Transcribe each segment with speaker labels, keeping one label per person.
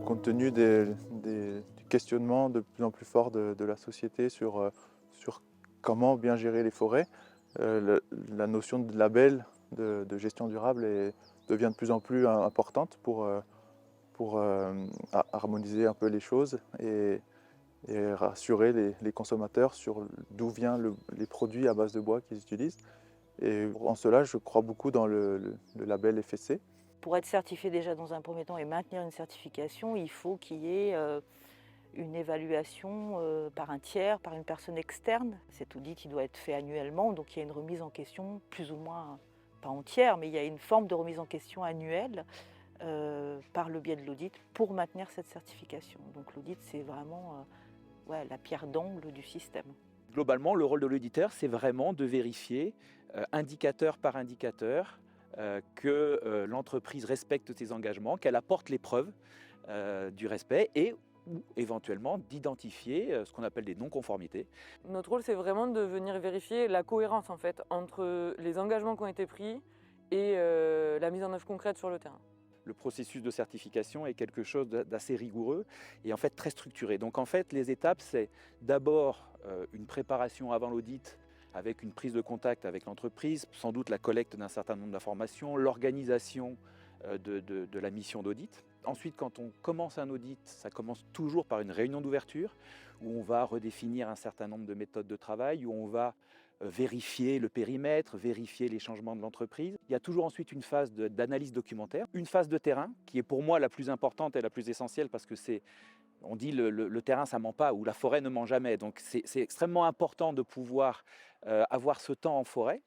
Speaker 1: compte tenu du questionnement de plus en plus fort de la société sur comment bien gérer les forêts, la notion de label de gestion durable devient de plus en plus importante pour harmoniser un peu les choses et rassurer les consommateurs sur d'où viennent les produits à base de bois qu'ils utilisent. Et en cela, je crois beaucoup dans le label FSC.
Speaker 2: Pour être certifié déjà dans un premier temps et maintenir une certification, il faut qu'il y ait une évaluation par un tiers, par une personne externe. Cet audit il doit être fait annuellement, donc il y a une remise en question plus ou moins, pas entière, mais il y a une forme de remise en question annuelle par le biais de l'audit pour maintenir cette certification. Donc l'audit c'est vraiment la pierre d'angle du système.
Speaker 3: Globalement, le rôle de l'auditeur, c'est vraiment de vérifier, indicateur par indicateur, que l'entreprise respecte ses engagements, qu'elle apporte les preuves du respect et ou éventuellement d'identifier ce qu'on appelle des non-conformités.
Speaker 4: Notre rôle, c'est vraiment de venir vérifier la cohérence en fait, entre les engagements qui ont été pris et la mise en œuvre concrète sur le terrain.
Speaker 3: Le processus de certification est quelque chose d'assez rigoureux et en fait très structuré. Donc en fait, les étapes, c'est d'abord une préparation avant l'audit avec une prise de contact avec l'entreprise, sans doute la collecte d'un certain nombre d'informations, l'organisation de la mission d'audit. Ensuite, quand on commence un audit, ça commence toujours par une réunion d'ouverture où on va redéfinir un certain nombre de méthodes de travail, où on va vérifier le périmètre, vérifier les changements de l'entreprise. Il y a toujours ensuite une phase d'analyse documentaire, une phase de terrain qui est pour moi la plus importante et la plus essentielle parce que on dit le terrain ça ment pas ou la forêt ne ment jamais. Donc c'est extrêmement important de pouvoir avoir ce temps en forêt.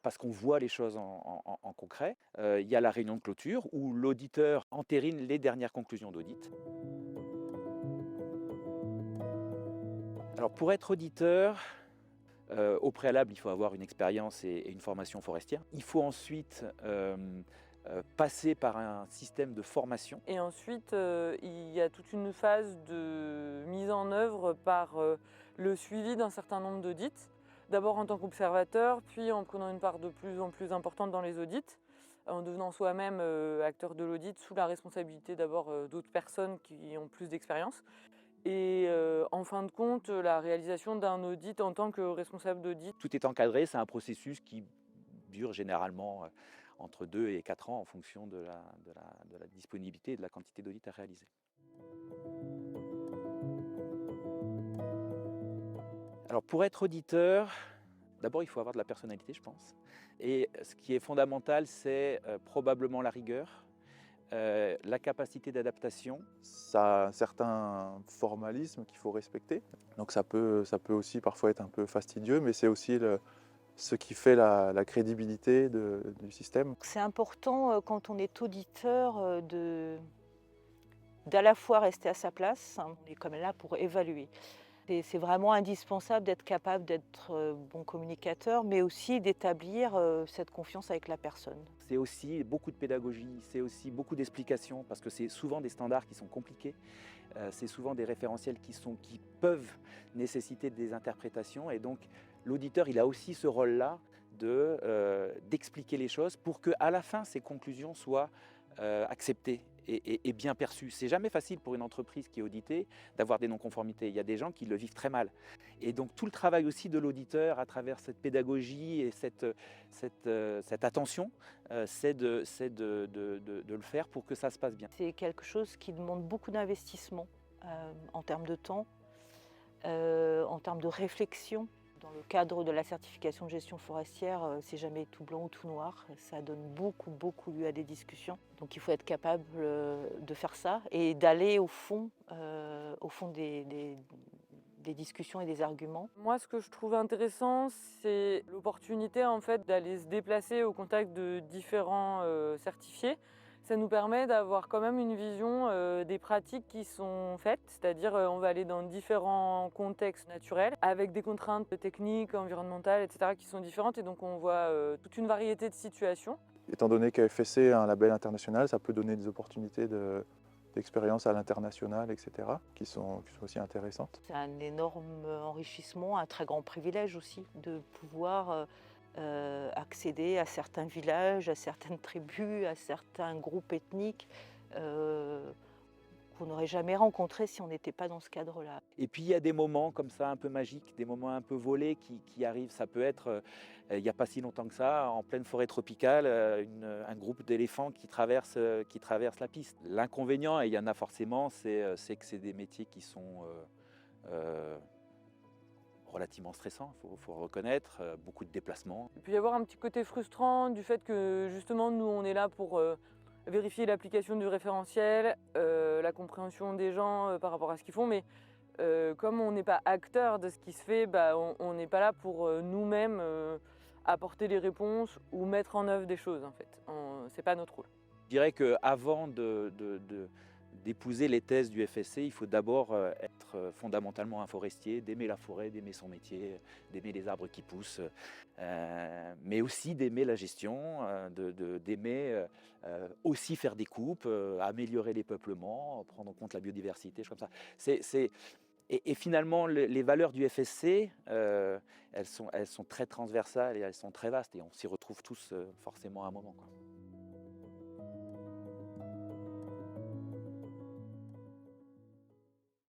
Speaker 3: Parce qu'on voit les choses en concret. Il y a la réunion de clôture où l'auditeur entérine les dernières conclusions d'audit. Alors pour être auditeur, au préalable, il faut avoir une expérience et une formation forestière. Il faut ensuite passer par un système de formation.
Speaker 4: Et ensuite, il y a toute une phase de mise en œuvre par le suivi d'un certain nombre d'audits. D'abord en tant qu'observateur, puis en prenant une part de plus en plus importante dans les audits, en devenant soi-même acteur de l'audit sous la responsabilité d'abord d'autres personnes qui ont plus d'expérience. Et en fin de compte, la réalisation d'un audit en tant que responsable d'audit.
Speaker 3: Tout est encadré, c'est un processus qui dure généralement entre 2 et 4 ans en fonction de la disponibilité et de la quantité d'audits à réaliser. Alors pour être auditeur, d'abord il faut avoir de la personnalité je pense. Et ce qui est fondamental c'est probablement la rigueur, la capacité d'adaptation.
Speaker 1: Ça a un certain formalisme qu'il faut respecter. Donc ça peut aussi parfois être un peu fastidieux, mais c'est aussi ce qui fait la crédibilité du système.
Speaker 2: C'est important quand on est auditeur d'à la fois rester à sa place, on est comme là pour évaluer. C'est vraiment indispensable d'être capable d'être bon communicateur, mais aussi d'établir cette confiance avec la personne.
Speaker 3: C'est aussi beaucoup de pédagogie, c'est aussi beaucoup d'explications, parce que c'est souvent des standards qui sont compliqués, c'est souvent des référentiels qui peuvent nécessiter des interprétations, et donc l'auditeur il a aussi ce rôle-là d'expliquer les choses pour qu'à la fin ces conclusions soient acceptées et bien perçues. C'est jamais facile pour une entreprise qui est auditée d'avoir des non-conformités. Il y a des gens qui le vivent très mal. Et donc tout le travail aussi de l'auditeur à travers cette pédagogie et cette attention, c'est de le faire pour que ça se passe bien.
Speaker 2: C'est quelque chose qui demande beaucoup d'investissement en termes de temps, en termes de réflexion. Dans le cadre de la certification de gestion forestière, c'est jamais tout blanc ou tout noir. Ça donne beaucoup lieu à des discussions. Donc il faut être capable de faire ça et d'aller au fond des discussions et des arguments.
Speaker 4: Moi, ce que je trouve intéressant, c'est l'opportunité en fait d'aller se déplacer au contact de différents certifiés. Ça nous permet d'avoir quand même une vision des pratiques qui sont faites, c'est-à-dire on va aller dans différents contextes naturels avec des contraintes techniques, environnementales, etc. qui sont différentes et donc on voit toute une variété de situations.
Speaker 1: Étant donné qu'AFSC a un label international, ça peut donner des opportunités d'expérience à l'international, etc., qui sont aussi intéressantes.
Speaker 2: C'est un énorme enrichissement, un très grand privilège aussi de pouvoir accéder à certains villages, à certaines tribus, à certains groupes ethniques qu'on n'aurait jamais rencontrés si on n'était pas dans ce cadre-là.
Speaker 3: Et puis il y a des moments comme ça un peu magiques, des moments un peu volés qui arrivent. Ça peut être, il n'y a pas si longtemps que ça, en pleine forêt tropicale, un groupe d'éléphants qui traverse la piste. L'inconvénient, et il y en a forcément, c'est que c'est des métiers qui sont relativement stressants, il faut reconnaître, beaucoup de déplacements.
Speaker 4: Il peut y avoir un petit côté frustrant du fait que justement nous on est là pour vérifier l'application du référentiel, la compréhension des gens par rapport à ce qu'ils font, mais comme on n'est pas acteur de ce qui se fait, on n'est pas là pour nous-mêmes apporter les réponses ou mettre en œuvre des choses en fait. C'est pas notre rôle.
Speaker 3: Je dirais qu'avant d'épouser les thèses du FSC, il faut d'abord être fondamentalement un forestier, d'aimer la forêt, d'aimer son métier, d'aimer les arbres qui poussent, mais aussi d'aimer la gestion, d'aimer aussi faire des coupes, améliorer les peuplements, prendre en compte la biodiversité, choses comme ça. Et finalement, les valeurs du FSC, elles sont très transversales et elles sont très vastes et on s'y retrouve tous forcément à un moment, quoi.